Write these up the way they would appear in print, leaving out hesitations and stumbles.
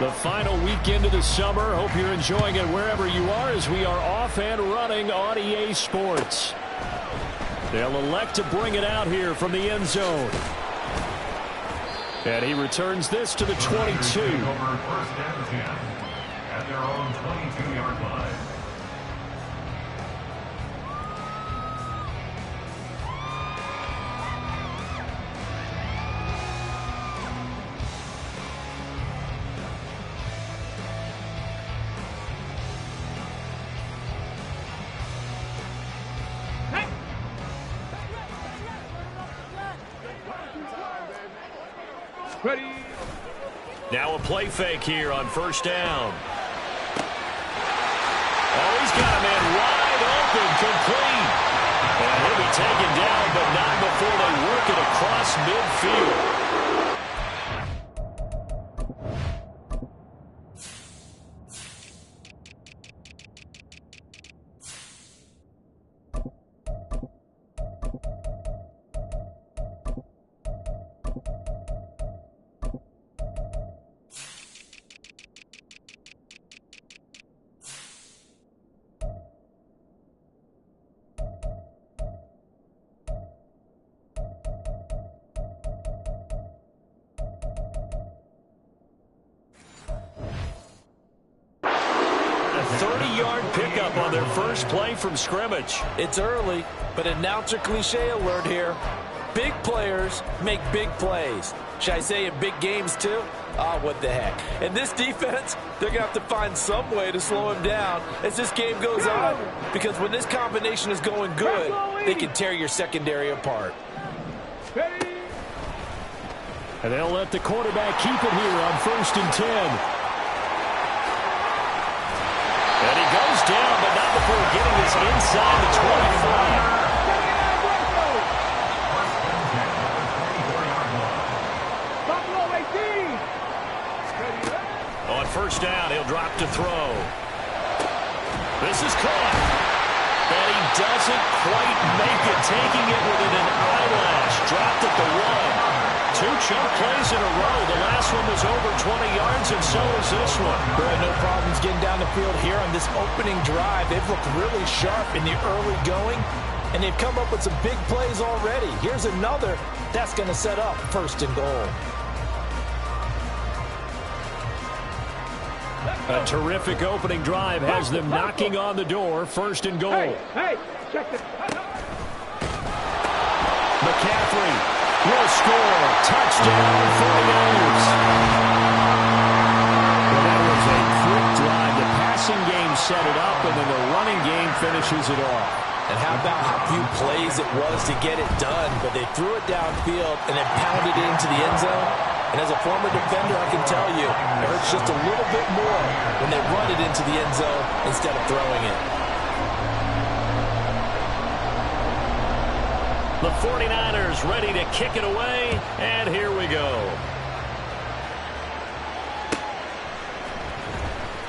The final weekend of the summer. Hope you're enjoying it wherever you are as we are off and running on EA Sports. They'll elect to bring it out here from the end zone. And he returns this to the 22. Over first and 10 at their own 22-yard line. Ready. Now a play fake here on first down. Oh, he's got a man wide open, complete. And he'll be taken down, but not before they work it across midfield. Pickup on their first play from scrimmage. It's early, but announcer cliche alert here. Big players make big plays. Should I say in big games too? Oh, what the heck. And this defense, they're going to have to find some way to slow him down as this game goes on. Because when this combination is going good, they can tear your secondary apart. And they'll let the quarterback keep it here on first and 10. And he goes down, but not before getting this inside the 25. On first down, he'll drop to throw. This is caught. And he doesn't quite make it, taking it within an eyelash. Dropped at the 1. 2 chunk plays in a row. The last one was over 20 yards, and so is this one. Boy, no problems getting down the field here on this opening drive. They've looked really sharp in the early going, and they've come up with some big plays already. Here's another that's going to set up first and goal. A terrific opening drive has them knocking on the door. First and goal. Hey, check it. McCaffrey will score. Touchdown, 49ers. Well, that was a quick drive. The passing game set it up, and then the running game finishes it off. And how about how few plays it was to get it done, but they threw it downfield and then pounded it into the end zone. And as a former defender, I can tell you, it hurts just a little bit more when they run it into the end zone instead of throwing it. The 49ers ready to kick it away, and here we go.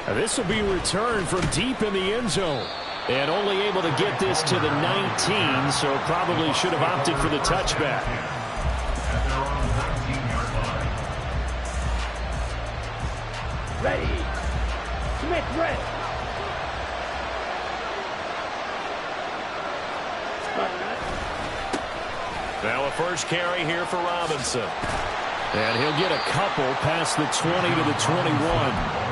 Now this will be returned from deep in the end zone. And only able to get this to the 19, so probably should have opted for the touchback. Ready. Smith ready. Now a first carry here for Robinson. And he'll get a couple past the 20 to the 21.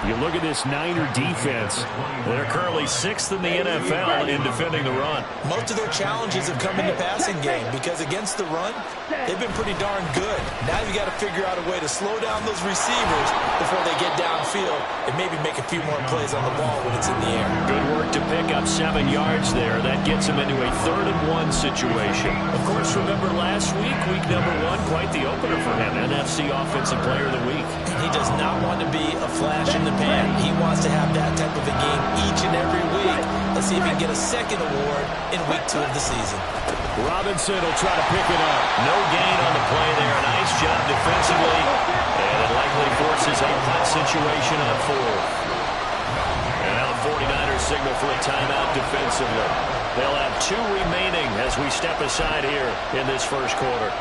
You look at this Niner defense. They're currently 6th in the NFL in defending the run. Most of their challenges have come in the passing game because against the run, they've been pretty darn good. Now you've got to figure out a way to slow down those receivers before they get downfield and maybe make a few more plays on the ball when it's in the air. Good work to pick up 7 yards there. That gets them into a 3rd and 1 situation. Of course, remember last week, week number 1, quite the opener for him. NFC Offensive Player of the Week. He does not want to be a flash in the pan. He wants to have that type of a game each and every week. Let's see if he can get a second award in week 2 of the season. Robinson will try to pick it up. No gain on the play there. Nice job defensively. And it likely forces a punt situation on 4th. And now the 49ers signal for a timeout defensively. They'll have 2 remaining as we step aside here in this first quarter.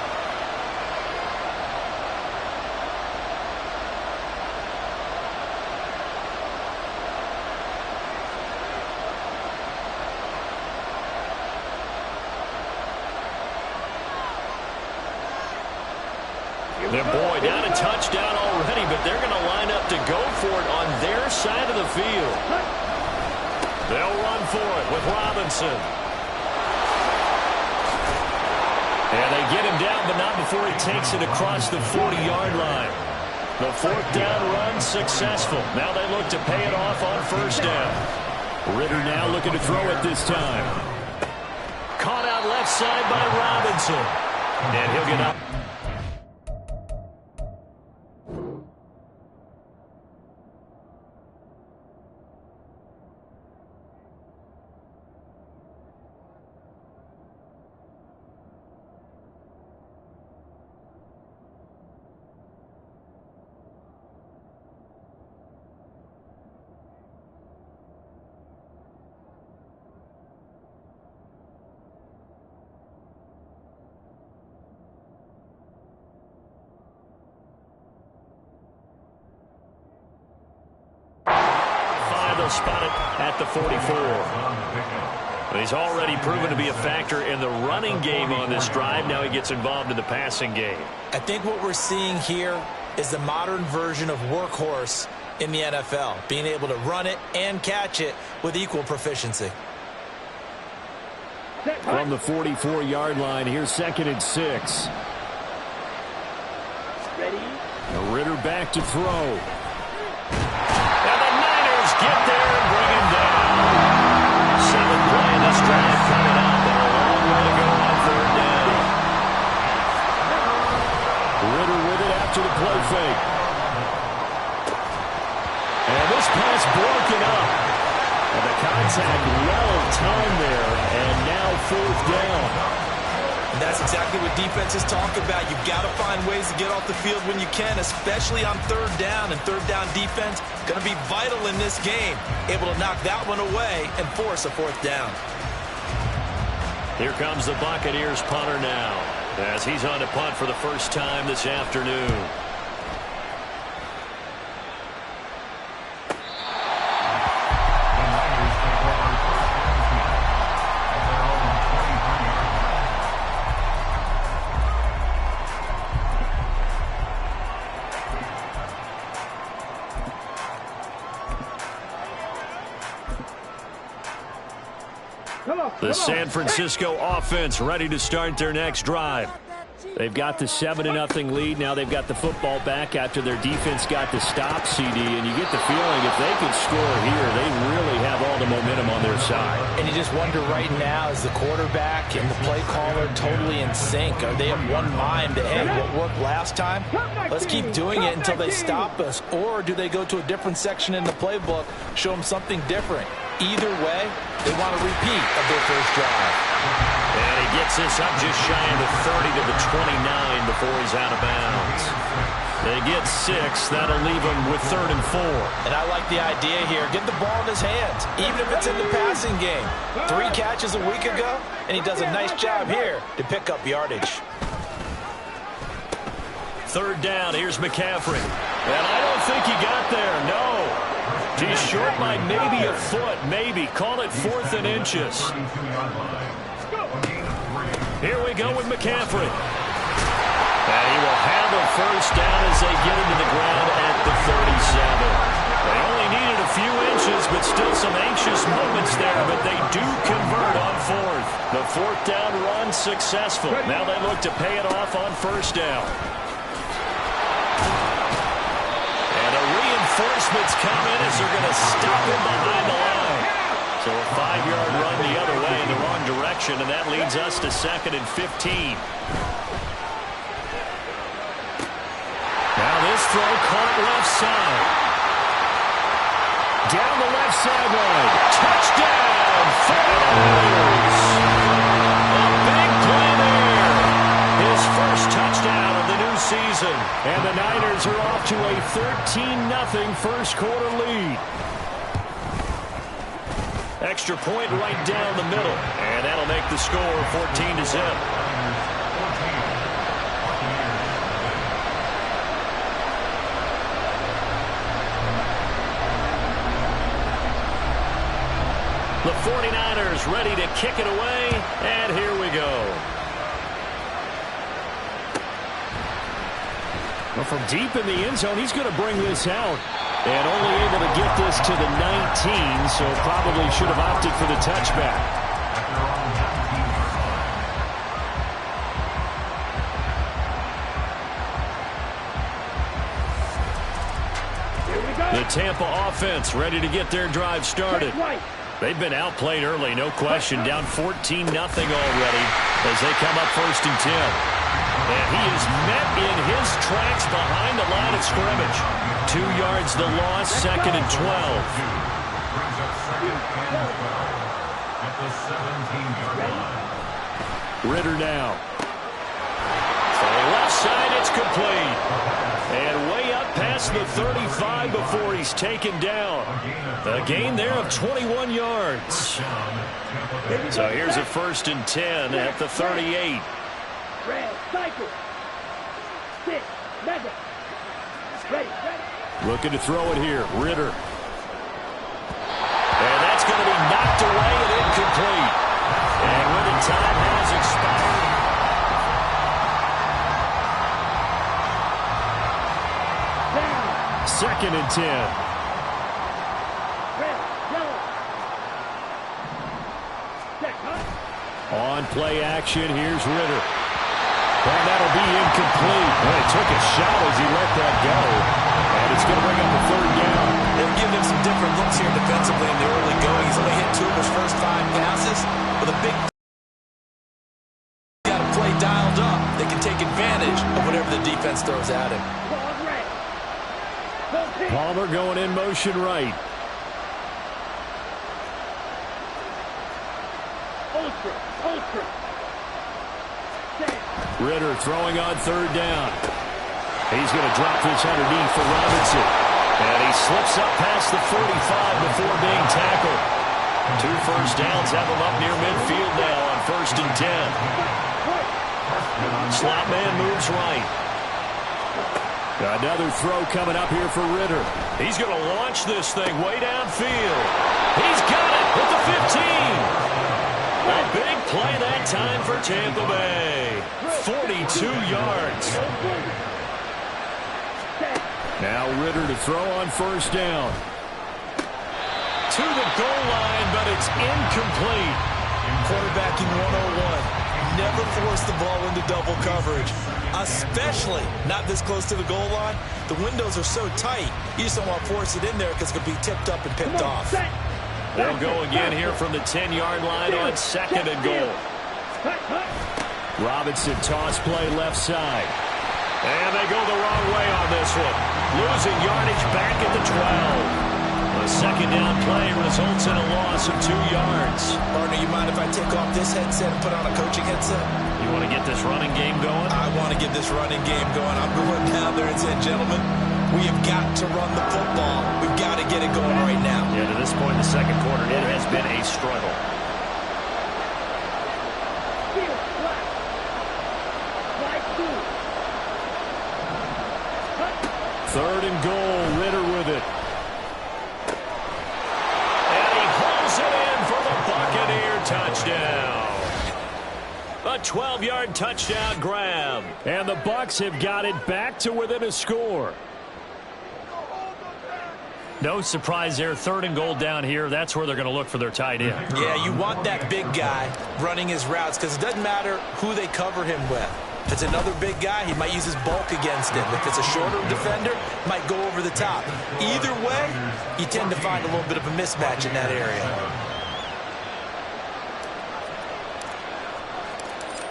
And boy, down a touchdown already, but they're going to line up to go for it on their side of the field. They'll run for it with Robinson. And they get him down, but not before he takes it across the 40-yard line. The fourth down run successful. Now they look to pay it off on first down. Ritter now looking to throw it this time. Caught out left side by Robinson. And he'll get up. Spotted at the 44. He's already proven to be a factor in the running game on this drive. Now he gets involved in the passing game. I think what we're seeing here is the modern version of workhorse in the NFL, being able to run it and catch it with equal proficiency. From the 44-yard line, here's 2nd and 6. Ready? Ritter back to throw. Get there and bring him down. 7th play in this drive coming up, and a long way to go on 3rd down. Ritter with it after the play fake. And this pass broken up. And the contact well timed there, and now 4th down. And that's exactly what defenses talk about. You've got to find ways to get off the field when you can, especially on 3rd down. And 3rd down defense going to be vital in this game. Able to knock that one away and force a 4th down. Here comes the Buccaneers punter now, as he's on to punt for the first time this afternoon. The San Francisco offense ready to start their next drive. They've got the 7-0 lead. Now they've got the football back after their defense got the stop, CD. And you get the feeling if they could score here, they really have all the momentum on their side. And you just wonder right now, is the quarterback and the play caller totally in sync? Are they of one mind that, hey, what worked last time, let's keep doing it until they stop us? Or do they go to a different section in the playbook, show them something different? Either way, they want a repeat of their first drive. And he gets this up just shy of the 30 to the 29 before he's out of bounds. They get 6. That'll leave him with 3rd and 4. And I like the idea here. Get the ball in his hands, even if it's in the passing game. 3 catches a week ago, and he does a nice job here to pick up yardage. 3rd down. Here's McCaffrey. And I don't think he got there. No. He's short by maybe a foot. Maybe. Call it 4th and inches. Here we go with McCaffrey. And he will handle first down as they get into the ground at the 37. They only needed a few inches, but still some anxious moments there. But they do convert on 4th. The 4th down run successful. Now they look to pay it off on first down. And the reinforcements come in as they're going to stop him behind the line. So a 5-yard run the other way in the wrong direction, and that leads us to 2nd and 15. Now this throw caught left side. Down the left sideline. Touchdown, 49ers. A big play there. His first touchdown of the new season. And the Niners are off to a 13-0 first quarter lead. Extra point right down the middle. And that'll make the score 14-0. The 49ers ready to kick it away, and here we go. Well, from deep in the end zone, he's going to bring this out. And only able to get this to the 19, so probably should have opted for the touchback. The Tampa offense ready to get their drive started. They've been outplayed early, no question. Down 14-0 already as they come up 1st and 10. And he is met in his tracks behind the line of scrimmage. 2 yards the loss, 2nd and 12. At the 17-yard line. Ritter now. So left side, it's complete. And way up past the 35 before he's taken down. A gain there of 21 yards. So here's a 1st and 10 at the 38. Red, cycle. 6, mega. Ready. Looking to throw it here. Ritter. And that's going to be knocked away and incomplete. And when the time has expired. 2nd and 10. Red, yellow. Check, On play action, here's Ritter. And that'll be incomplete. Well, he took a shot as he let that go. And it's going to bring up a 3rd down. They're giving him some different looks here defensively in the early going. He's only hit 2 of his first 5 passes. With a big got to play dialed up. They can take advantage of whatever the defense throws at him. Palmer going in motion right. Ultra. Ritter throwing on 3rd down. He's going to drop this underneath for Robinson. And he slips up past the 45 before being tackled. 2 first downs have him up near midfield now on 1st and 10. Slot man moves right. Another throw coming up here for Ritter. He's going to launch this thing way downfield. He's got it at the 15. A big play that time for Tampa Bay. 42 yards. Now Ritter to throw on 1st down. To the goal line, but it's incomplete. Quarterbacking 101. Never force the ball into double coverage, especially not this close to the goal line. The windows are so tight, you just don't want to force it in there because it could be tipped up and picked off. They'll go again here from the 10-yard line on 2nd and goal. Robinson toss play left side. And they go the wrong way on this one. Losing yardage back at the 12. A 2nd down play results in a loss of 2 yards. Partner, you mind if I take off this headset and put on a coaching headset? You want to get this running game going? I want to get this running game going. I'm going down there and saying, gentlemen, we have got to run the football. We've got to get it going right now. Yeah, to this point in the 2nd quarter, it has been a struggle. Third and goal, Ritter with it. And he pulls it in for the Buccaneer touchdown. A 12-yard touchdown grab. And the Bucs have got it back to within a score. No surprise there. 3rd and goal down here. That's where they're going to look for their tight end. Yeah, you want that big guy running his routes because it doesn't matter who they cover him with. If it's another big guy, he might use his bulk against him. If it's a shorter defender, might go over the top. Either way, you tend to find a little bit of a mismatch in that area.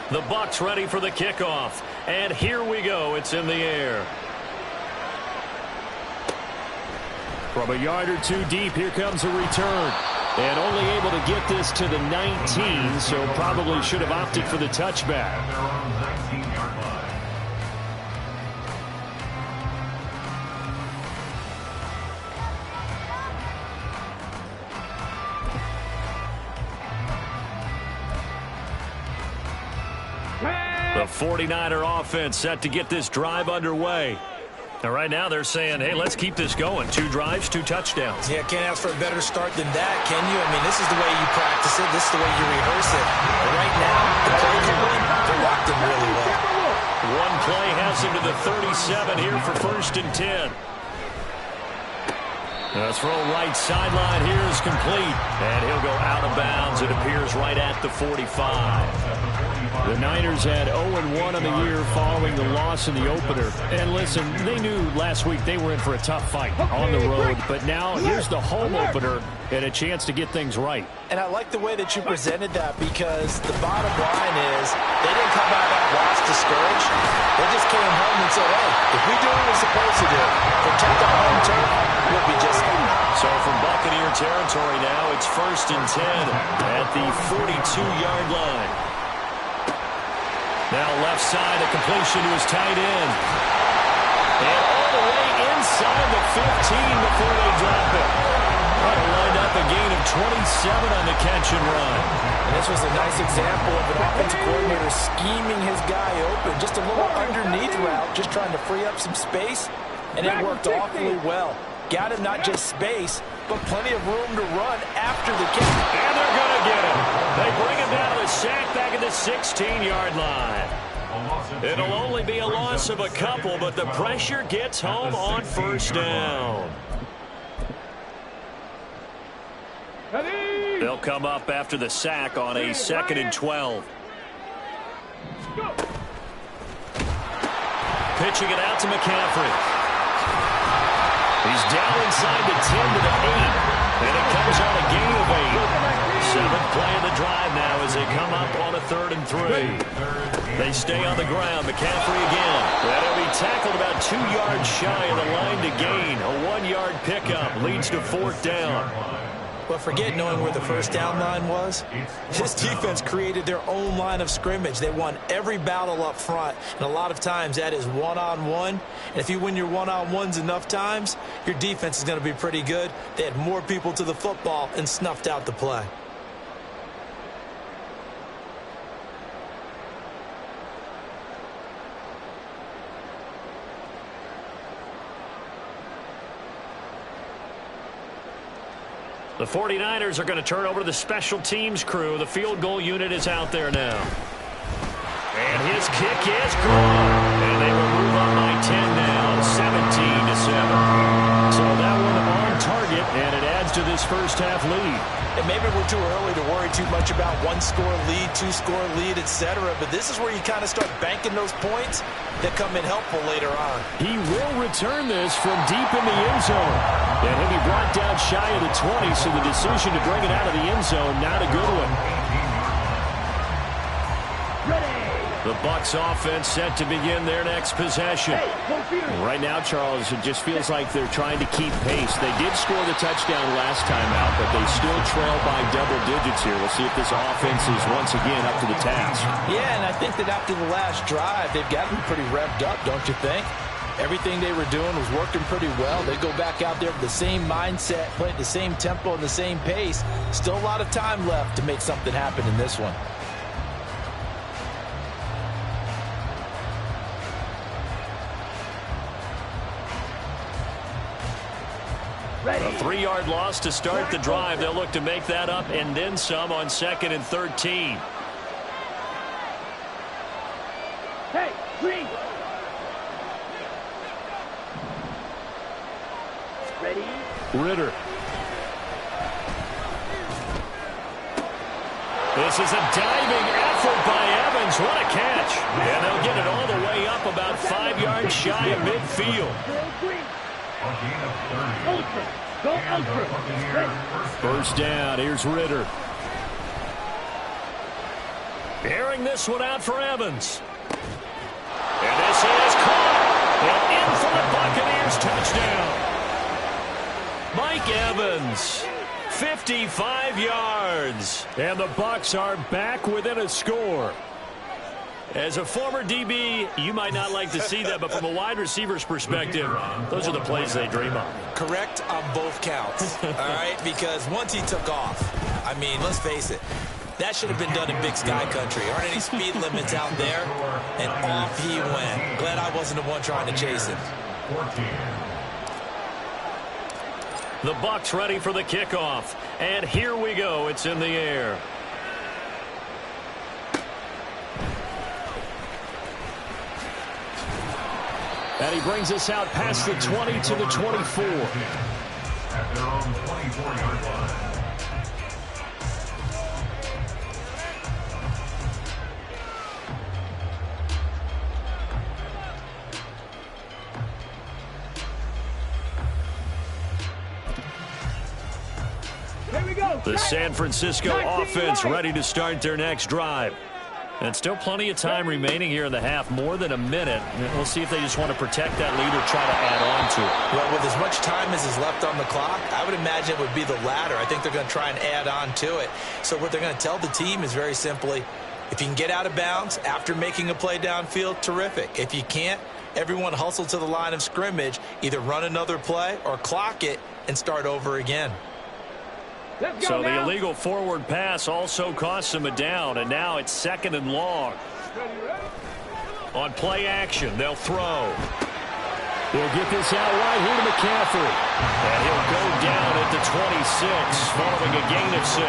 The Bucs ready for the kickoff. And here we go. It's in the air. From a yard or 2 deep, here comes a return. And only able to get this to the 19, so probably should have opted for the touchback. The 49er offense set to get this drive underway. And right now they're saying, hey, let's keep this going. 2 drives, 2 touchdowns. Yeah, can't ask for a better start than that, can you? I mean, this is the way you practice it. This is the way you rehearse it. But right now, the play calling, they're locked in really well. 1 play has him to the 37 here for 1st and 10. The throw right sideline here is complete. And he'll go out of bounds. It appears right at the 45. The Niners had 0-1 on the year following the loss in the opener. And listen, they knew last week they were in for a tough fight on the road. But now here's the home opener and a chance to get things right. And I like the way that you presented that, because the bottom line is they didn't come out of that loss discouraged. They just came home and said, hey, if we do what we're supposed to do, protect our home turf, we'll be just fine. So from Buccaneer territory now, it's 1st and 10 at the 42-yard line. Now left side, a completion to his tight end. And all the way inside the 15 before they drop it. That'll wind up a gain of 27 on the catch and run. And this was a nice example of an offensive coordinator scheming his guy open. Just a little underneath route, just trying to free up some space. And it worked awfully well. Got him not just space, but plenty of room to run after the catch. And they're going to get him. They bring him down to the sack back at the 16-yard line. It'll only be a loss of a couple, but the pressure gets home on 1st down. They'll come up after the sack on a 2nd and 12. Pitching it out to McCaffrey. He's down inside the 10 to the 8. And it comes on a gain of 8. 7th play of the drive now as they come up on a 3rd and 3. They stay on the ground. McCaffrey again. That'll be tackled about 2 yards shy of the line to gain. A 1-yard pickup leads to 4th down. But forget knowing where the 1st down line was. This defense created their own line of scrimmage. They won every battle up front, and a lot of times that is one-on-one. And if you win your one-on-ones enough times, your defense is going to be pretty good. They had more people to the football and snuffed out the play. The 49ers are going to turn over to the special teams crew. The field goal unit is out there now. And his kick is gone. And they will move on by 10 now, 17-7. So that one on target, and it adds to this first half lead. And maybe we're too early to worry too much about 1-score lead, 2-score lead, etc. But this is where you kind of start banking those points that come in helpful later on. He will return this from deep in the end zone. And he'll be brought down shy of the 20, so the decision to bring it out of the end zone, not a good one. The Bucs offense set to begin their next possession. Right now, Charles, it just feels like they're trying to keep pace. They did score the touchdown last time out, but they still trail by double digits here. We'll see if this offense is once again up to the task. Yeah, and I think that after the last drive, they've gotten pretty revved up, don't you think? Everything they were doing was working pretty well. They go back out there with the same mindset, play at the same tempo and the same pace. Still a lot of time left to make something happen in this one. A 3-yard loss to start the drive. They'll look to make that up and then some on 2nd and 13. Hey, green. Ready? Ritter. This is a diving effort by Evans. What a catch. And they'll get it all the way up about 5 yards shy of midfield. Go ultra. First down. Here's Ritter. Airing this one out for Evans. And this is caught. And in for the Buccaneers touchdown. Mike Evans. 55 yards. And the Bucs are back within a score. As a former DB, you might not like to see that, but from a wide receiver's perspective, those are the plays they dream of. Correct on both counts, all right? Because once he took off, I mean, let's face it, that should have been done in Big Sky Country. Aren't any speed limits out there? And off he went. Glad I wasn't the one trying to chase him. The Bucs ready for the kickoff. And here we go. It's in the air. And he brings us out past the 20 to the 24. At their own 24-yard line. The San Francisco offense ready to start their next drive. And still plenty of time remaining here in the half, more than a minute. We'll see if they just want to protect that lead or try to add on to it. Well, with as much time as is left on the clock, I would imagine it would be the latter. I think they're going to try and add on to it. So what they're going to tell the team is very simply, if you can get out of bounds after making a play downfield, terrific. If you can't, everyone hustle to the line of scrimmage, either run another play or clock it and start over again. So the illegal forward pass also costs him a down, and now it's 2nd and long. On play action, they'll throw. They'll get this out right here to McCaffrey. And he'll go down at the 26, following a gain of 6.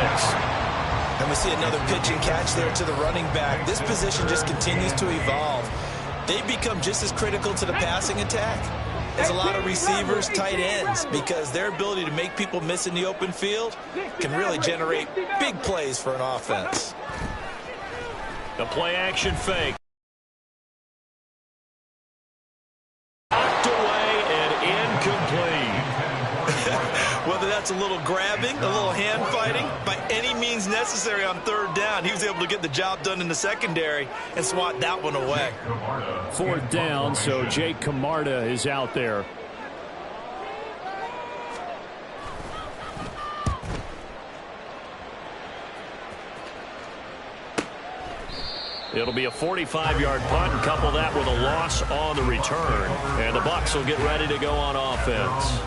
And we see another pitch and catch there to the running back. This position just continues to evolve. They become just as critical to the passing attack as a lot of receivers, tight ends, because their ability to make people miss in the open field can really generate big plays for an offense. The play action fake. Knocked away and incomplete. Whether that's a little grabbing, a little hand fighting, by any means necessary on 3rd down, he was able to get the job done in the secondary and swat that one away. 4th down, so Jake Camarda is out there. It'll be a 45-yard punt, and couple that with a loss on the return. And the Bucs will get ready to go on offense.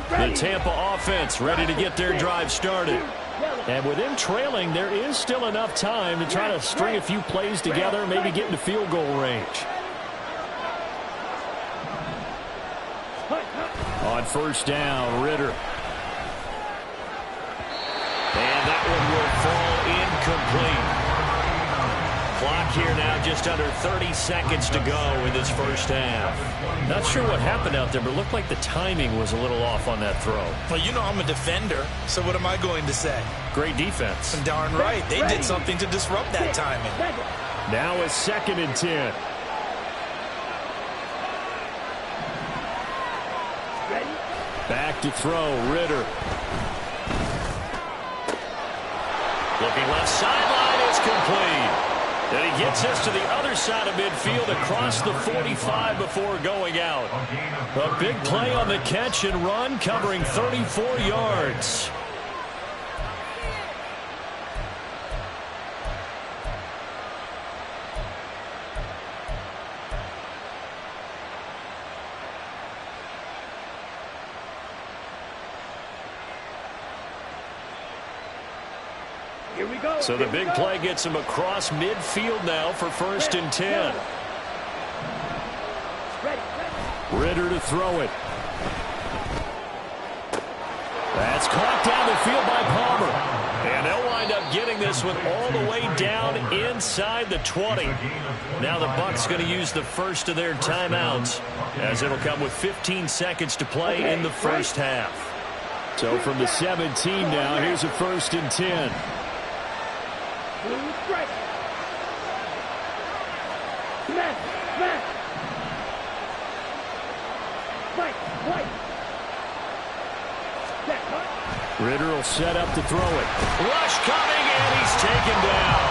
The Tampa offense ready to get their drive started. And with them trailing, there is still enough time to try to string a few plays together, maybe get into field goal range. On 1st down, Ritter. And that one will fall incomplete. Clock here now just under 30 seconds to go in this first half. Not sure what happened out there, but it looked like the timing was a little off on that throw. Well, you know I'm a defender, so what am I going to say? Great defense. Darn right. They did something to disrupt that timing. Now it's 2nd and 10. Back to throw, Ritter. Looking left sideline, it's complete. And he gets us to the other side of midfield across the 45 before going out. A big play on the catch and run, covering 34 yards. So the big play gets him across midfield now for 1st and 10. Ritter to throw it. That's caught down the field by Palmer. And they'll wind up getting this one all the way down inside the 20. Now the Bucs going to use the first of their timeouts, as it'll come with 15 seconds to play in the first half. So from the 17 now, here's a 1st and 10. Ritter will set up to throw it. Rush coming, and he's taken down.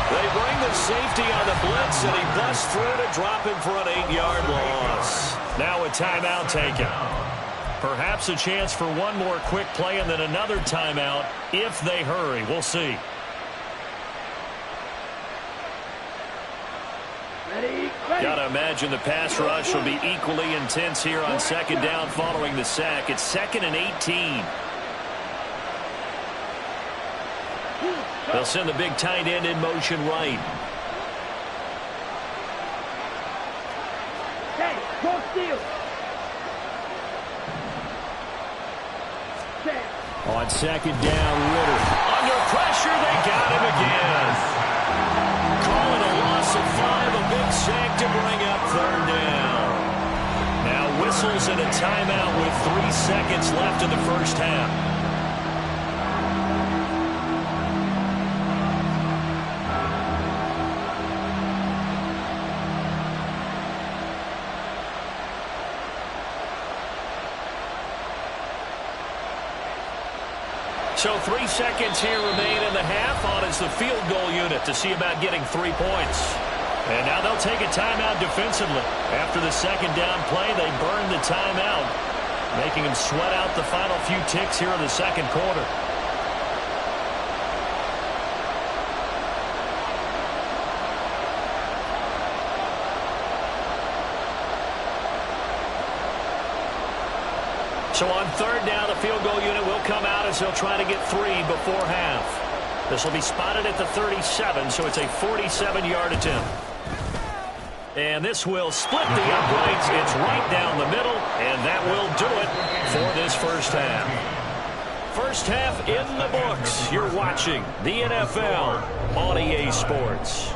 They bring the safety on the blitz, and he busts through to drop him for an 8-yard loss. Now a timeout taken. Perhaps a chance for one more quick play and then another timeout if they hurry. We'll see. Got to imagine the pass rush will be equally intense here on 2nd down following the sack. It's 2nd and 18. They'll send the big tight end in motion right. Hey, go steal. Set. On second down, Ritter. Under pressure, they got him again. Call it a loss of 5, a big sack to bring up third down. Now whistles and a timeout with 3 seconds left in the first half. So 3 seconds here remain in the half. On is the field goal unit to see about getting 3 points. And now they'll take a timeout defensively. After the second down play, they burn the timeout, making them sweat out the final few ticks here in the second quarter. So on third down, the field goal unit will come out as they'll try to get 3 before half. This will be spotted at the 37, so it's a 47-yard attempt. And this will split the uprights. It's right down the middle, and that will do it for this first half. First half in the books. You're watching the NFL on EA Sports.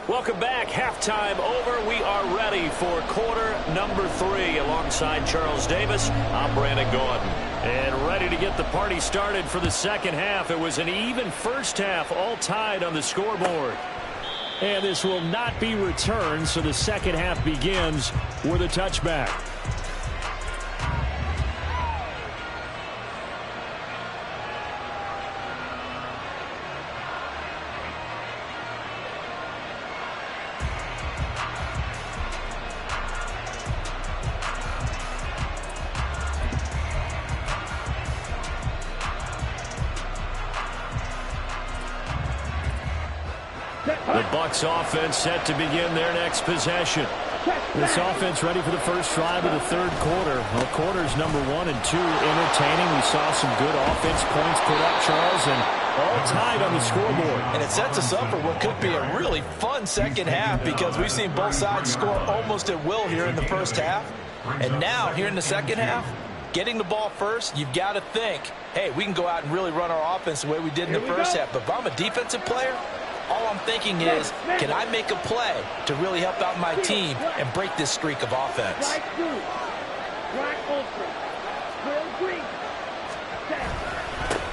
Welcome back. Halftime over. We are ready for quarter number 3. Alongside Charles Davis, I'm Brandon Gordon. And ready to get the party started for the second half. It was an even first half, all tied on the scoreboard. And this will not be returned, so the second half begins with a touchback. The Bucs offense set to begin their next possession. This offense ready for the first drive of the third quarter. Well, quarters number 1 and 2 entertaining. We saw some good offense points put up, Charles, and all tied on the scoreboard. And it sets us up for what could be a really fun second half because we've seen both sides score almost at will here in the first half. And now, here in the second half, getting the ball first, you've got to think, hey, we can go out and really run our offense the way we did in the first half. But if I'm a defensive player, all I'm thinking is, can I make a play to really help out my team and break this streak of offense?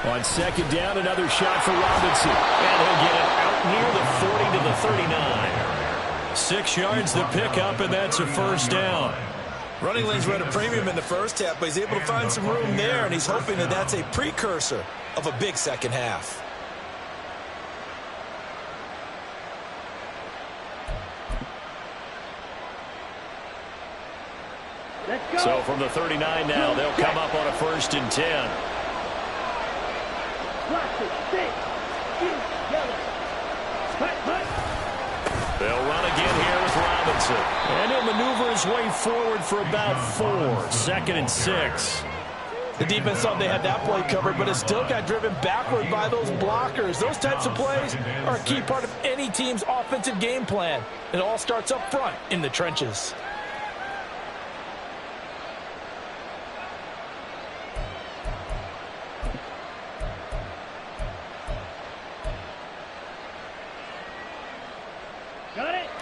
On second down, another shot for Robinson. And he'll get it out near the 40 to the 39. 6 yards to pick up, and that's a first down. Running lanes were at a premium in the first half, but he's able to find some room there, and he's hoping that that's a precursor of a big second half. So from the 39 now, they'll come up on a 1st and 10. They'll run again here with Robinson. And he'll maneuver his way forward for about 4. 2nd and 6. The defense thought they had that play covered, but it still got driven backward by those blockers. Those types of plays are a key part of any team's offensive game plan. It all starts up front in the trenches.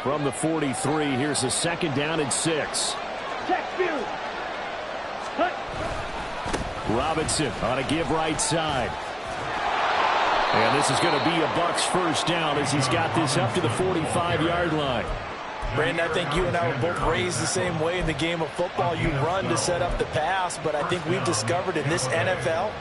From the 43, here's a 2nd down and 6. Robinson on a give right side. And this is going to be a Bucs first down as he's got this up to the 45-yard line. Brandon, I think you and I were both raised the same way in the game of football. You run to set up the pass, but I think we've discovered in this NFL,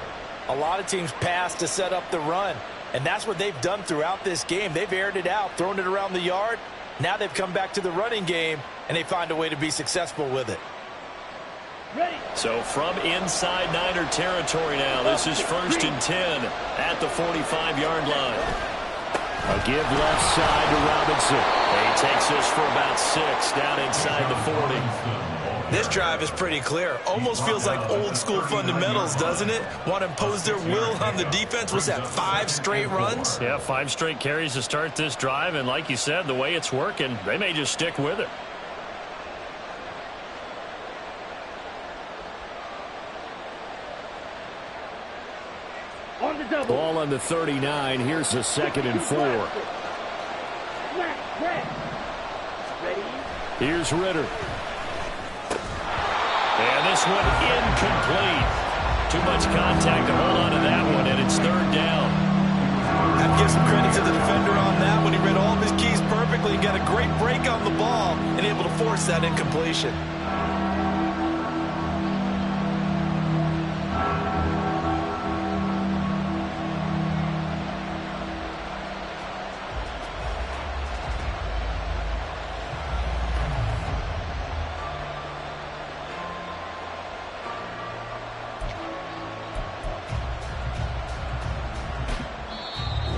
a lot of teams pass to set up the run. And that's what they've done throughout this game. They've aired it out, thrown it around the yard. Now they've come back to the running game, and they find a way to be successful with it. So from inside Niner territory now, this is 1st and 10 at the 45-yard line. A give left side to Robinson. He takes this for about 6 down inside the 40. This drive is pretty clear. Almost feels like old school fundamentals, doesn't it? Want to impose their will on the defense. Was that 5 straight runs? Yeah, 5 straight carries to start this drive. And like you said, the way it's working, they may just stick with it. On the double. Ball on the 39. Here's a 2nd and 4. Ready? Here's Ritter. And this one incomplete. Too much contact to hold on to that one, and it's 3rd down. I have to give some credit to the defender on that when he read all of his keys perfectly and got a great break on the ball and able to force that incompletion.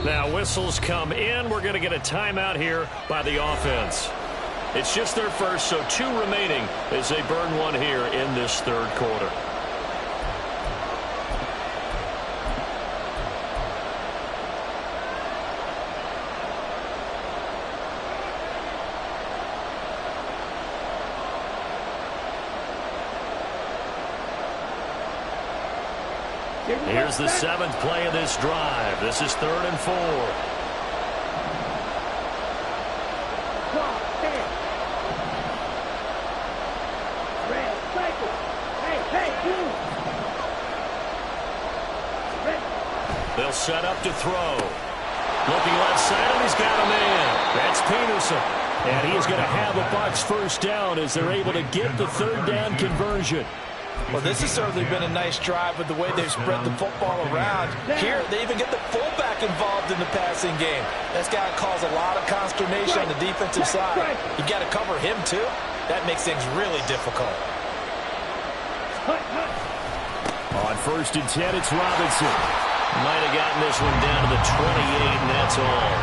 Now whistles come in. We're going to get a timeout here by the offense. It's just their first, so 2 remaining as they burn one here in this 3rd quarter. Here's the 7th play of this drive. This is 3rd and 4. They'll set up to throw. Looking left side, and he's got a man. That's Peterson. And he is going to have a Bucs first down as they're able to get the 3rd down conversion. Well, this has certainly been a nice drive with the way they've spread the football around. Here, they even get the fullback involved in the passing game. That's got to cause a lot of consternation on the defensive side. You got to cover him, too. That makes things really difficult. On 1st and 10, it's Robinson. Might have gotten this one down to the 28, and that's all.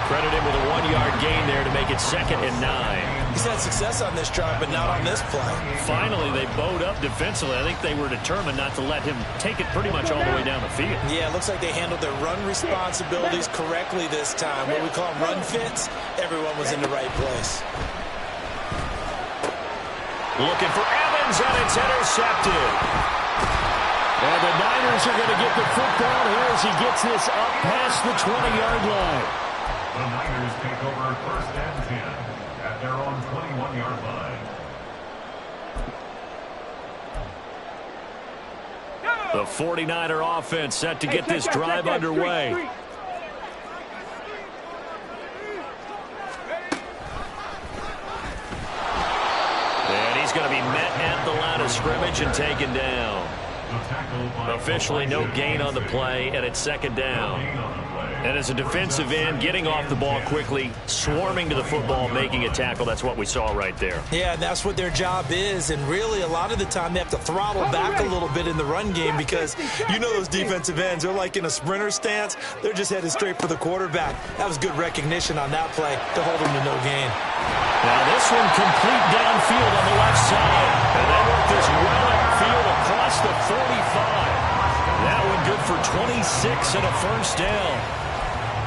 Credit him with a 1-yard gain there to make it 2nd and 9. He's had success on this drive, but not on this play. Finally, they bowed up defensively. I think they were determined not to let him take it pretty much all the way down the field. Yeah, it looks like they handled their run responsibilities correctly this time. What we call run fits, everyone was in the right place. Looking for Evans, and it's intercepted. And the Niners are going to get the football here as he gets this up past the 20-yard line. The Niners take over 1st and 10 at their own 21-yard line. The 49er offense set to get this drive underway. And he's going to be met at the line of scrimmage and taken down. Officially no gain on the play, and it's 2nd down. And as a defensive end, getting off the ball quickly, swarming to the football, making a tackle, that's what we saw right there. Yeah, and that's what their job is. And really, a lot of the time, they have to throttle back a little bit in the run game because you know those defensive ends, they're like in a sprinter stance. They're just headed straight for the quarterback. That was good recognition on that play to hold them to no gain. Now this one complete downfield on the left side. And they work this well upfield across the 45. That one good for 26 and a first down.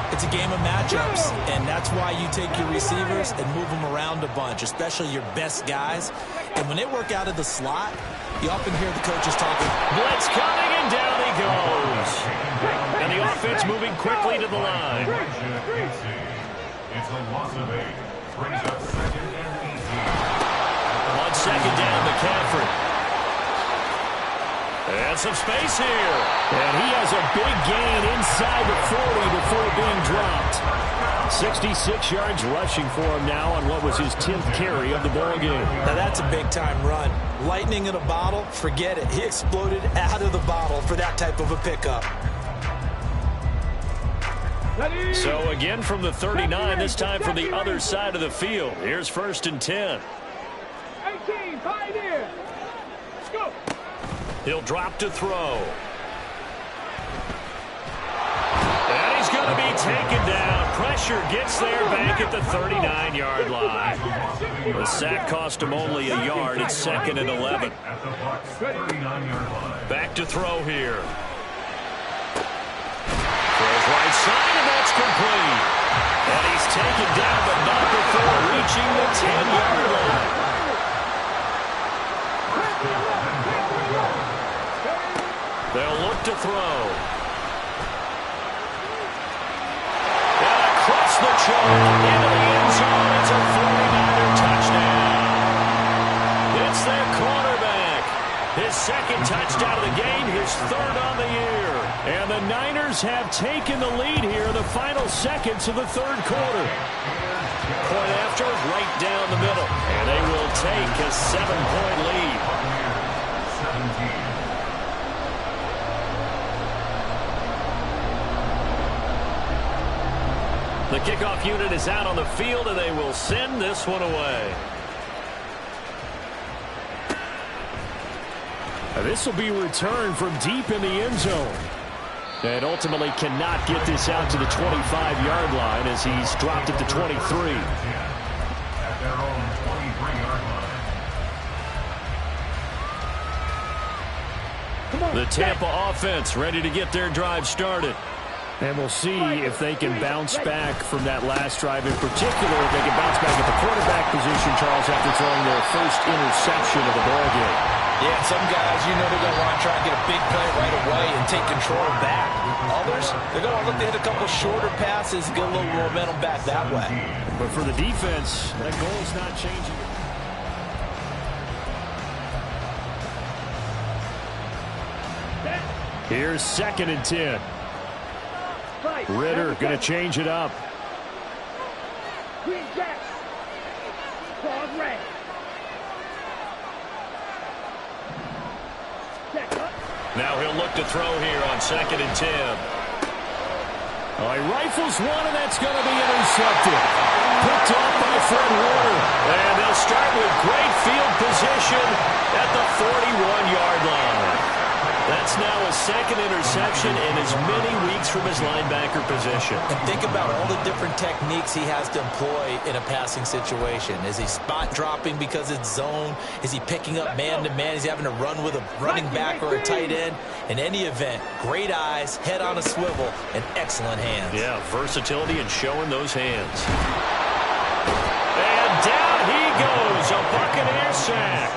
It's a game of matchups, and that's why you take your receivers and move them around a bunch, especially your best guys. And when they work out of the slot, you often hear the coaches talking. Blitz coming, and down he goes. And the offense moving quickly to the line. It's a loss of 8. Brings up 2nd and 18. On 2nd down, McCaffrey. And some space here. And he has a big gain inside the 40 before being dropped. 66 yards rushing for him now on what was his 10th carry of the ball game. Now that's a big-time run. Lightning in a bottle, forget it. He exploded out of the bottle for that type of a pickup. So again from the 39, this time from the other side of the field. Here's 1st and 10. 18, Pioneer. Let's go. He'll drop to throw. And he's going to be taken down. Pressure gets there back at the 39-yard line. The sack cost him only a yard. It's 2nd and 11. Back to throw here. Throws right side, and that's complete. And he's taken down, but not before reaching the 10-yard line. They'll look to throw. And across the chalk into the end zone. It's a 49er touchdown. It's their quarterback. His 2nd touchdown of the game, his 3rd on the year. And the Niners have taken the lead here in the final seconds of the 3rd quarter. Point after, right down the middle. And they will take a 7-point lead. The kickoff unit is out on the field, and they will send this one away. This will be returned from deep in the end zone. And ultimately cannot get this out to the 25-yard line as he's dropped it to 23. At their own 23-yard line. The Tampa offense ready to get their drive started. And we'll see if they can bounce back from that last drive. In particular, if they can bounce back at the quarterback position, Charles, after throwing their first interception of the ballgame. Yeah, some guys, you know they're going to want to try and get a big play right away and take control back. Others, they're going to look to hit a couple shorter passes and get a little momentum back that way. But for the defense, that goal is not changing. Here's 2nd and 10. Ritter going to change it up. Green Jack. Claws red. Now he'll look to throw here on 2nd and 10. Oh, he rifles one, and that's going to be intercepted. Picked off by Fred Warner. And they'll start with great field position at the 41-yard line. That's now a 2nd interception in as many weeks from his linebacker position. And think about all the different techniques he has to employ in a passing situation. Is he spot dropping because it's zone? Is he picking up man-to-man? Is he having to run with a running back or a tight end? In any event, great eyes, head on a swivel, and excellent hands. Yeah, versatility and showing those hands. And down he goes, a Buccaneer sack.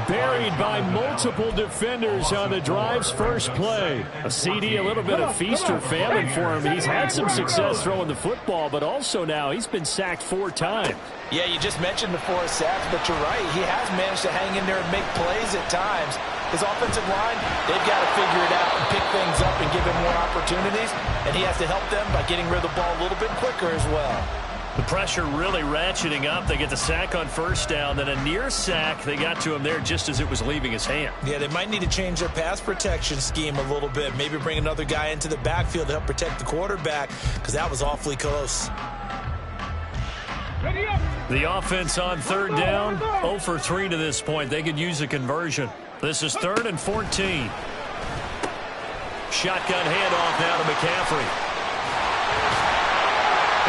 Buried by multiple defenders on the drive's first play. A CD, a little bit of feast or famine for him. He's had some success throwing the football, but also now he's been sacked 4 times. Yeah, you just mentioned the 4 sacks, but you're right. He has managed to hang in there and make plays at times. His offensive line, they've got to figure it out and pick things up and give him more opportunities, and he has to help them by getting rid of the ball a little bit quicker as well. The pressure really ratcheting up. They get the sack on 1st down, then a near sack. They got to him there just as it was leaving his hand. Yeah, they might need to change their pass protection scheme a little bit. Maybe bring another guy into the backfield to help protect the quarterback, because that was awfully close. The offense on 3rd down, 0 for 3 to this point. They could use a conversion. This is 3rd and 14. Shotgun handoff now to McCaffrey.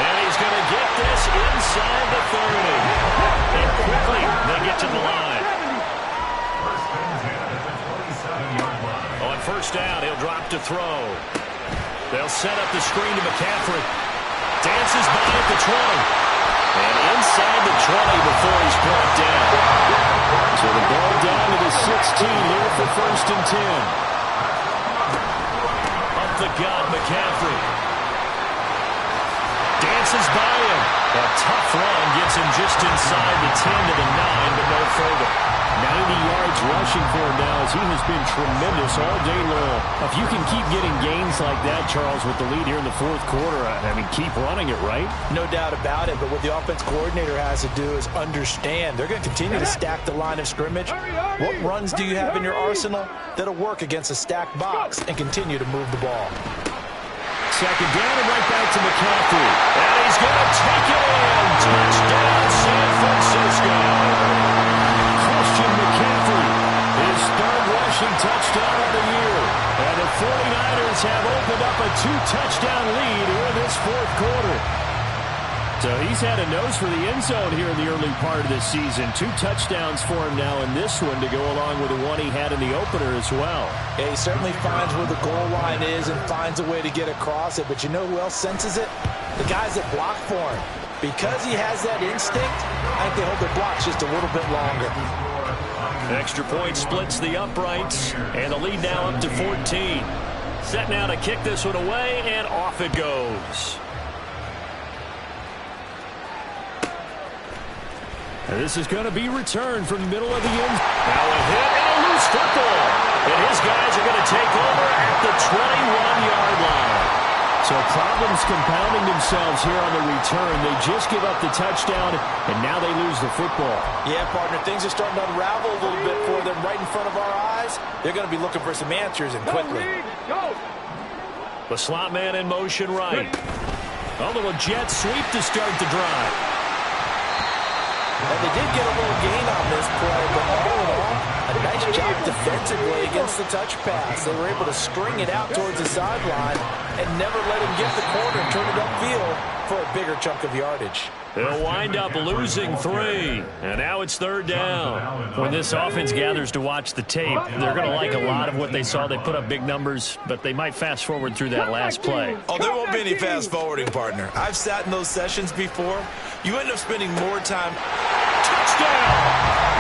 And he's going to get this inside the 30. And quickly, they get to the line. On 1st down, he'll drop to throw. They'll set up the screen to McCaffrey. Dances by at the 20. And inside the 20 before he's brought down. So the ball down to the 16 here for 1st and 10. Up the gut, McCaffrey. Dances by him. A tough run gets him just inside the 10 to the 9, but no further. 90 yards rushing for him now as he has been tremendous all day long. If you can keep getting gains like that, Charles, with the lead here in the 4th quarter, I mean, keep running it, right? No doubt about it, but what the offense coordinator has to do is understand. They're going to continue to stack the line of scrimmage. What runs do you have in your arsenal that'll work against a stacked box and continue to move the ball? 2nd down and right back to McCaffrey. And he's going to take it in. Touchdown, San Francisco. Christian McCaffrey, his 3rd rushing touchdown of the year. And a 49ers have opened up a 2-touchdown lead here in this fourth quarter. So he's had a nose for the end zone here in the early part of this season. 2 touchdowns for him now in this one to go along with the one he had in the opener as well. Yeah, he certainly finds where the goal line is and finds a way to get across it. But you know who else senses it? The guys that block for him. Because he has that instinct, I think they hold their blocks just a little bit longer. Extra point splits the uprights, and the lead now up to 14. Set now to kick this one away, and off it goes. And this is going to be returned from the middle of the end. Now a hit and a loose football. And his guys are going to take over at the 21-yard line. So problems compounding themselves here on the return. They just give up the touchdown, and now they lose the football. Yeah, partner, things are starting to unravel a little bit for them right in front of our eyes. They're going to be looking for some answers, and quickly. The slot man in motion right. A little jet sweep to start the drive. And they did get a little gain on this play, but all in all, a nice job defensively against the touch pass. They were able to string it out towards the sideline and never let him get the corner and turn it upfield for a bigger chunk of yardage. They'll wind up losing 3, and now it's third down. When this offense gathers to watch the tape, they're going to like a lot of what they saw. They put up big numbers, but they might fast forward through that last play. Oh, there won't be any fast forwarding, partner. I've sat in those sessions before. You end up spending more time. Touchdown!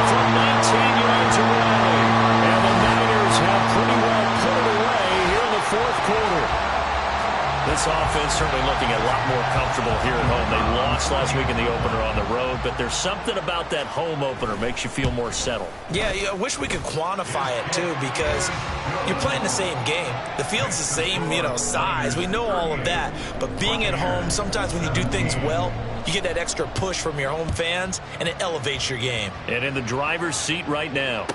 From 19 yards away. And the Niners have pretty well put it away here in the fourth quarter. This offense certainly looking a lot more comfortable here at home. They lost last week in the opener on the road, but there's something about that home opener makes you feel more settled. Yeah, I wish we could quantify it, too, because you're playing the same game. The field's the same, size. We know all of that. But being at home, sometimes when you do things well, you get that extra push from your home fans, and it elevates your game. And in the driver's seat right now.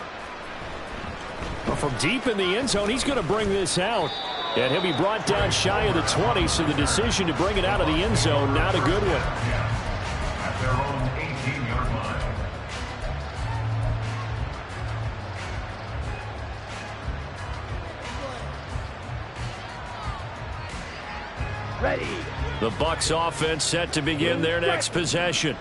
Well, from deep in the end zone, he's going to bring this out. And he'll be brought down shy of the 20, so the decision to bring it out of the end zone, not a good one. At their own 18-yard line. Ready. The Bucs offense set to begin their next possession.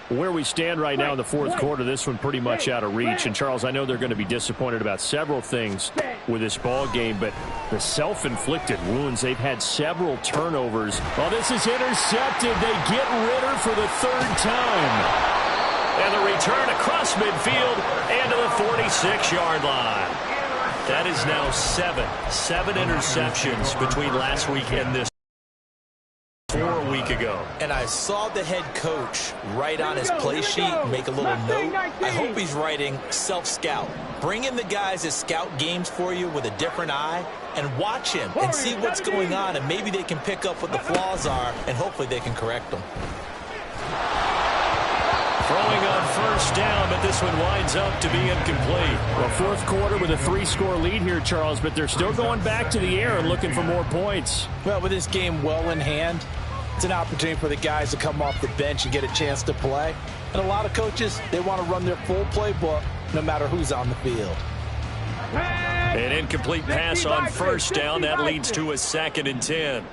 Where we stand right now in the fourth quarter, this one pretty much out of reach. And, Charles, I know they're going to be disappointed about several things with this ball game, but the self-inflicted wounds, they've had several turnovers. Well, this is intercepted. They get Ritter for the third time. And the return across midfield and to the 46-yard line. That is now 7 interceptions between last week and this 4 week ago. And I saw the head coach write on his play sheet, make a little note. I hope he's writing self-scout. Bring in the guys that scout games for you with a different eye and watch him and see what's going on, and maybe they can pick up what the flaws are, and hopefully they can correct them. Throwing on first down, but this one winds up to be incomplete. Well, fourth quarter with a 3-score lead here, Charles, but they're still going back to the air and looking for more points. Well, with this game well in hand, it's an opportunity for the guys to come off the bench and get a chance to play. And a lot of coaches, they want to run their full playbook no matter who's on the field. An incomplete pass on first down. That leads to a 2nd and 10.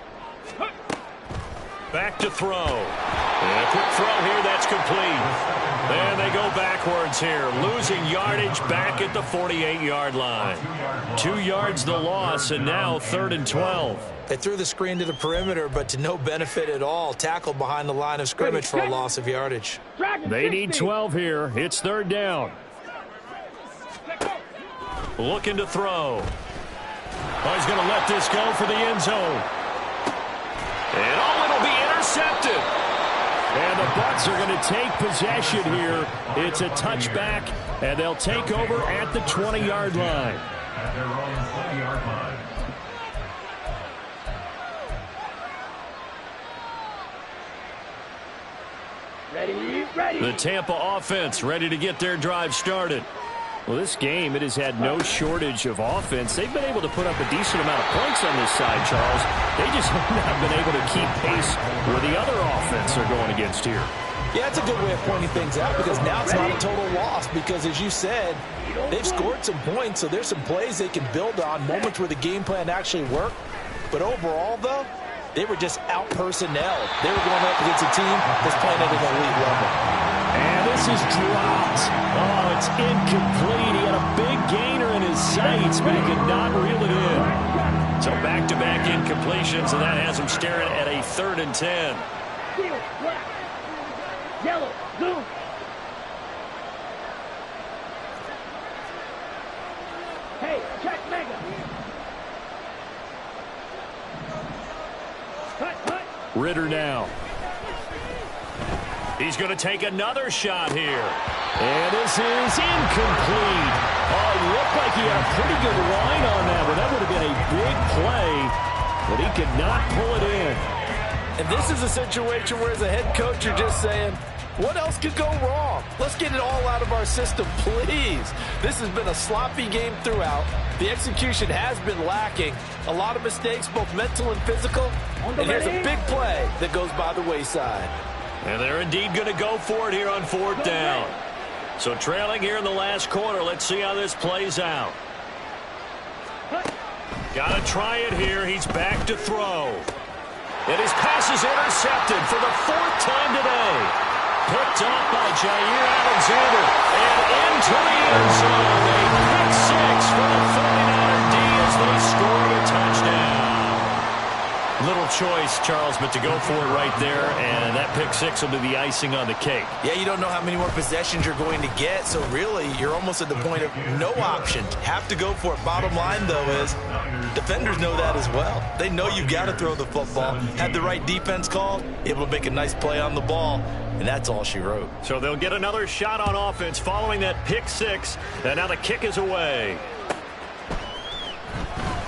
Back to throw. And a quick throw here, that's complete. And they go backwards here, losing yardage back at the 48-yard line. 2 yards the loss, and now 3rd and 12. They threw the screen to the perimeter, but to no benefit at all. Tackled behind the line of scrimmage for a loss of yardage. They need 12 here. It's 3rd down. Looking to throw. Oh, he's going to let this go for the end zone. And it'll be intercepted. And the Bucs are going to take possession here. It's a touchback, and they'll take over at the 20-yard line. At their own 20-yard line. Ready. The Tampa offense ready to get their drive started. Well, this game, it has had no shortage of offense. They've been able to put up a decent amount of points on this side, Charles. They just have not been able to keep pace where the other offense are going against here. Yeah, it's a good way of pointing things out because now it's not a total loss because, as you said, they've scored some points, so there's some plays they can build on, moments where the game plan actually worked. But overall, though, they were just out-personnelled. They were going up against a team that's playing at an elite level. And this is dropped. Oh, it's incomplete. He had a big gainer in his sights, but he could not reel it in. So back-to-back incompletions, and that has him staring at a 3rd and 10. Steel, black. Yellow, blue. Hey, check mega. Cut. Ritter now. He's going to take another shot here. And this is incomplete. Oh, it looked like he had a pretty good line on that, but that would have been a big play, but he could not pull it in. And this is a situation where, as a head coach, you're just saying, what else could go wrong? Let's get it all out of our system, please. This has been a sloppy game throughout. The execution has been lacking. A lot of mistakes, both mental and physical. And here's a big play that goes by the wayside. And they're indeed going to go for it here on 4th down. So trailing here in the last quarter. Let's see how this plays out. Got to try it here. He's back to throw. And his pass is intercepted for the 4th time today. Picked off by Jair Alexander. And into the end zone. A pick 6 for the 49er D as they scored a touchdown. Little choice, Charles, but to go for it right there, and that pick 6 will be the icing on the cake. Yeah, you don't know how many more possessions you're going to get, so really you're almost at the point of no option. Have to go for it. Bottom line, though, is defenders know that as well. They know you've got to throw the football. Had the right defense called, able to make a nice play on the ball, and that's all she wrote. So they'll get another shot on offense following that pick 6, and now the kick is away.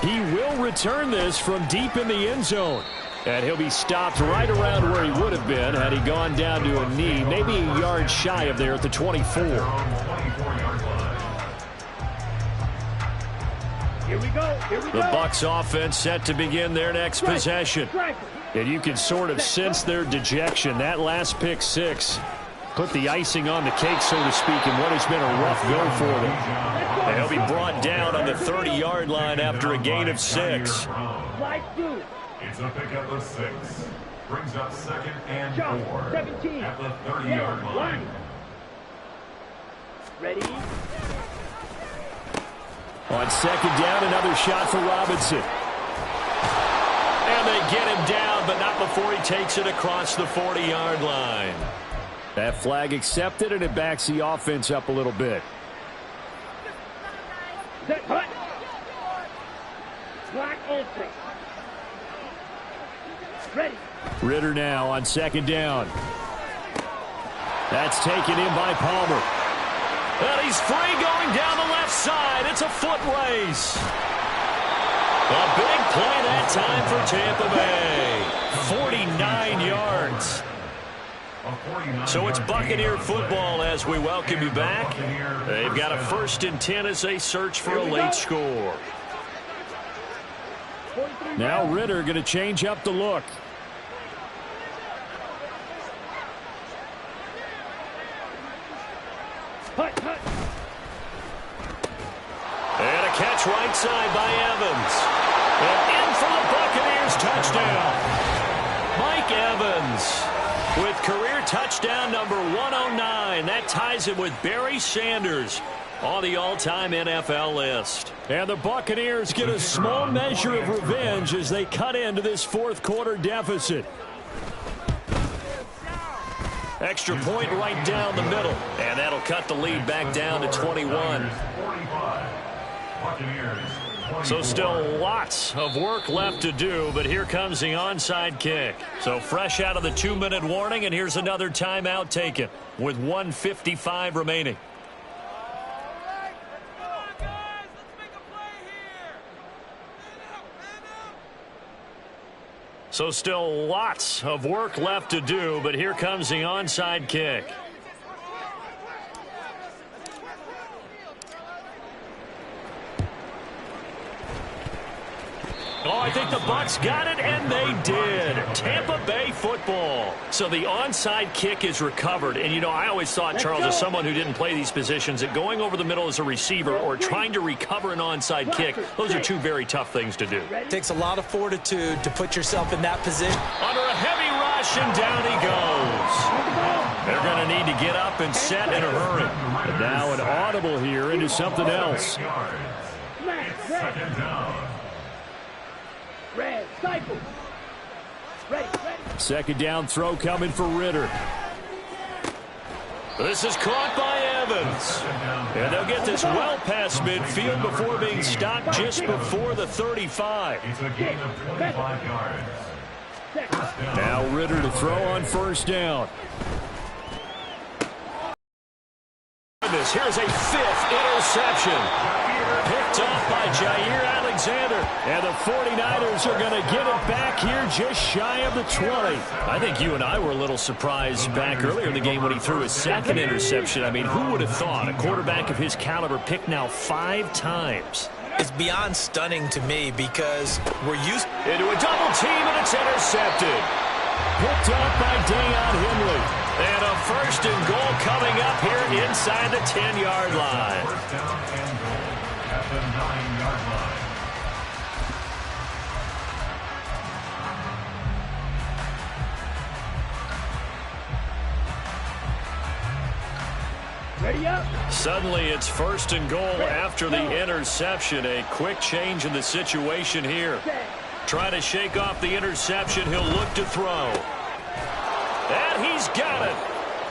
He will return this from deep in the end zone. And he'll be stopped right around where he would have been had he gone down to a knee, maybe a yard shy of there at the 24. Here we go. The Bucs offense set to begin their next possession. And you can sort of sense their dejection. That last pick 6 put the icing on the cake, so to speak, in what has been a rough go for them. And he'll be brought down on the 30-yard line after a gain of 6. Slide through. It's a pick up of 6. Brings up 2nd and John, 4 17. at the 30-yard line. Ready? On 2nd down, another shot for Robinson. And they get him down, but not before he takes it across the 40-yard line. That flag accepted, and it backs the offense up a little bit. Set, hut. Black entry. Ready. Ritter now on 2nd down. That's taken in by Palmer. And he's free going down the left side. It's a foot race. A big play that time for Tampa Bay. 49 yards. So it's Buccaneer football as we welcome you back. They've got a 1st and 10 as they search for a late score. Now Ritter going to change up the look. And a catch right side by Evans. And in for the Buccaneers touchdown. Mike Evans with career touchdown number 109. That ties him with Barry Sanders on the all-time NFL list. And the Buccaneers get a small measure of revenge as they cut into this 4th quarter deficit. Extra point right down the middle. And that'll cut the lead back down to 21. So still lots of work left to do, but here comes the onside kick. So fresh out of the 2-minute warning, and here's another timeout taken with 1:55 remaining. So still lots of work left to do, but here comes the onside kick. Oh, I think the Bucs got it, and they did. Tampa Bay football. So the onside kick is recovered. And, you know, I always thought, Charles, as someone who didn't play these positions, that going over the middle as a receiver or trying to recover an onside kick, those are two very tough things to do. It takes a lot of fortitude to put yourself in that position. Under a heavy rush, and down he goes. They're going to need to get up and set in a hurry. And now an audible here into something else. Second down. Red, cycle. Ready. Second down throw coming for Ritter. This is caught by Evans. And they'll get this well past midfield before being stopped just before the 35. It's a gain of 25 yards. Now Ritter to throw on first down. Here's a fifth interception. Picked off by Jair Alexander. And the 49ers are going to get it back here just shy of the 20. I think you and I were a little surprised back earlier in the game when he threw his second interception. I mean, who would have thought a quarterback of his caliber picked now 5 times? It's beyond stunning to me because we're used Into a double team, and it's intercepted. Picked off by Deion Henley. And a first and goal coming up here inside the 10-yard line. First down and goal at the 9-yard line. Ready up. Suddenly it's first and goal after the interception. A quick change in the situation here. Trying to shake off the interception. He'll look to throw. And he's got it.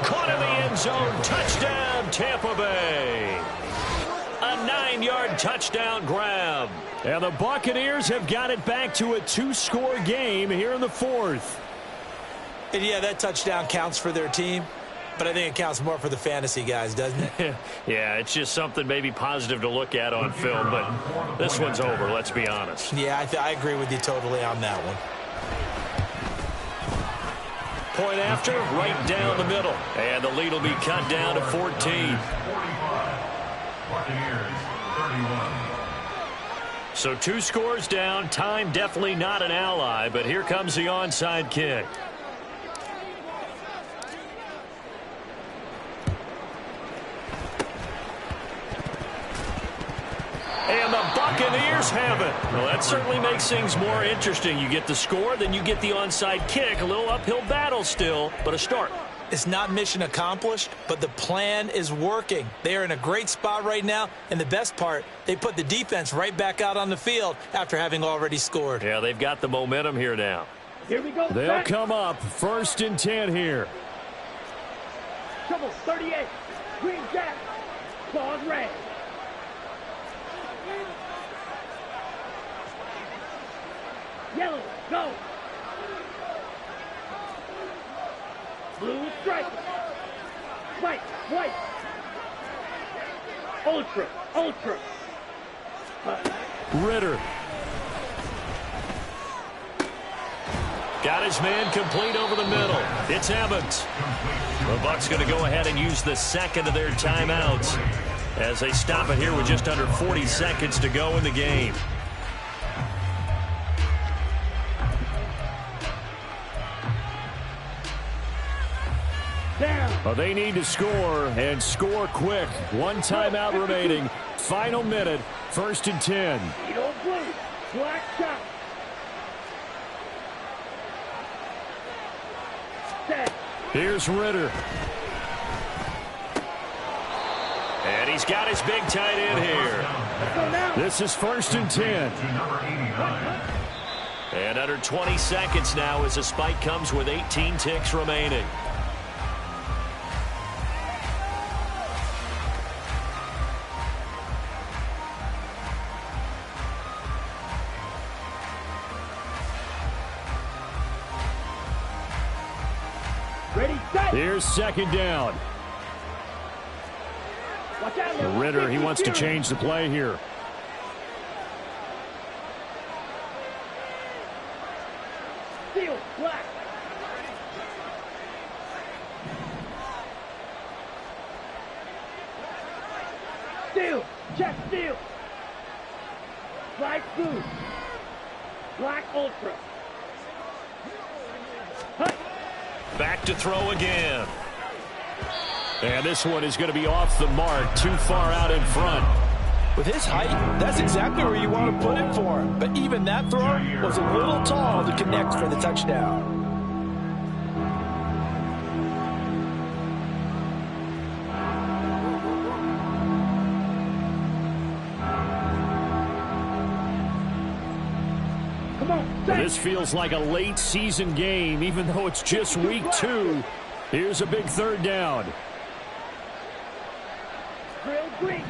Caught in the end zone. Touchdown, Tampa Bay. A 9-yard touchdown grab. And the Buccaneers have got it back to a 2-score game here in the 4th. And yeah, that touchdown counts for their team, but I think it counts more for the fantasy guys, doesn't it? Yeah, it's just something maybe positive to look at on film, but this one's over, let's be honest. Yeah, I agree with you totally on that one. Point after, right down the middle. And the lead will be cut down to 14. 45. Buccaneers, 31. So 2 scores down. Time definitely not an ally, but here comes the onside kick. And the Buccaneers have it. Well, that certainly makes things more interesting. You get the score, then you get the onside kick. A little uphill battle still, but a start. It's not mission accomplished, but the plan is working. They are in a great spot right now, and the best part, they put the defense right back out on the field after having already scored. Yeah, they've got the momentum here now. Here we go. They'll come up first and 10 here. Trouble 38. Green jack. Claws red. Yellow, go. Blue stripe. White. Ultra. Ritter. Got his man complete over the middle. It's Evans. The Bucs going to go ahead and use the second of their timeouts as they stop it here with just under 40 seconds to go in the game. Well, they need to score, and score quick. 1 timeout remaining. Final minute, first and 10. Blue, black shot. Set. Here's Ritter. And he's got his big tight end here. This is first and 10. To number 89. And under 20 seconds now as the spike comes with 18 ticks remaining. Ready, set. Here's second down. Watch out, little Ritter, he wants to steer. change the play here. Steel, black. Steel, check steel. Black blue. Black Ultra. Hut. Back to throw again. And this one is going to be off the mark, too far out in front. With his height, that's exactly where you want to put it for him. But even that throw was a little tall to connect for the touchdown. Come on, Well, this feels like a late season game, even though it's just week 2. Here's a big third down. Drill green.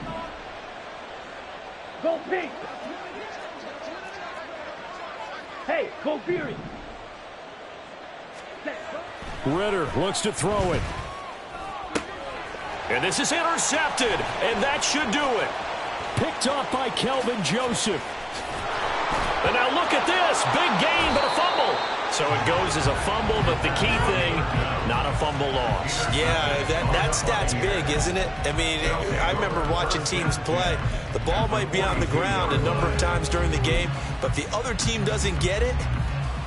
Go pink. Hey, go Fury. Set. Ritter looks to throw it. And this is intercepted, and that should do it. Picked off by Kelvin Joseph. And now look at this. Big gain, but a fumble. So it goes as a fumble, but the key thing, not a fumble loss. Yeah, that stat's big, isn't it? I mean, I remember watching teams play. The ball might be on the ground a number of times during the game, but if the other team doesn't get it,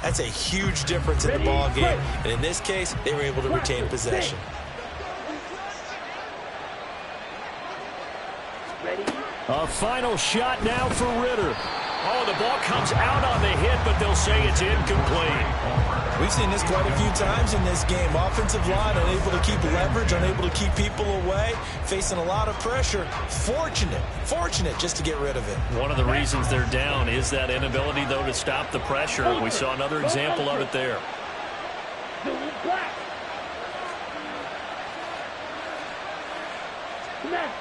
that's a huge difference in the ball game. And in this case, they were able to retain possession. A final shot now for Ritter. Oh, the ball comes out on the hit, but they'll say it's incomplete. We've seen this quite a few times in this game. Offensive line unable to keep leverage, unable to keep people away, facing a lot of pressure. Fortunate just to get rid of it. One of the reasons they're down is that inability, though, to stop the pressure. We saw another example of it there. Black. Smash.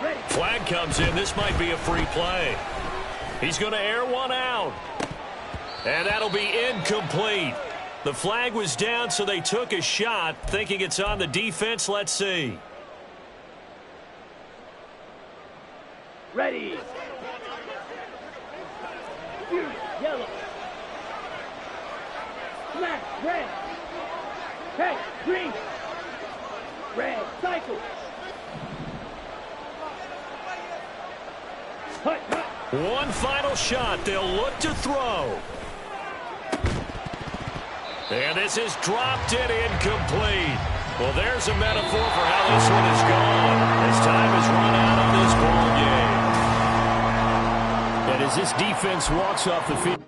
Ready. Flag comes in. This might be a free play. He's going to air one out. And that'll be incomplete. The flag was down, so they took a shot, thinking it's on the defense. Let's see. Ready. Fury, yellow. Smash, red. Hey, green. Red, cycle. Hut. One final shot. They'll look to throw. And this is dropped in incomplete. Well, there's a metaphor for how this one is gone as time has run out of this ball game. And as this defense walks off the field.